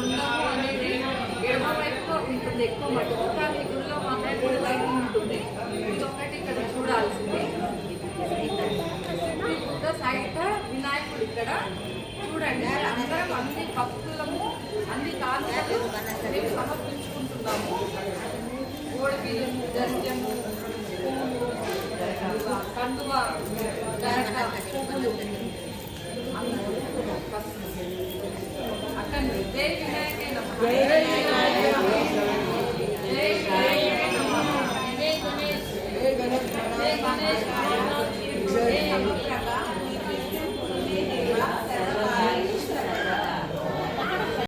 గుండము అనేది ఎడమ వైపుగా ఉంటుంది ఎక్కువ మటుకు, కానీ గుడిలో మాత్రం గుడి వైపు ఉంటుంది. ఇది ఒకటి ఇక్కడ చూడాల్సింది. సైత వినాయకుడు ఇక్కడ చూడండి. అందరం అన్ని భక్తులము అన్ని కానుకలు మేము సమర్పించుకుంటున్నాము. గోడిపిల్లము, జంజము, కందువ, గరక, పువ్వులు అక్కడ జై వినాయకే నమః, జై వినాయకే నమః, జై వినాయకే నమః, జై గణేష్, జై గణేష్.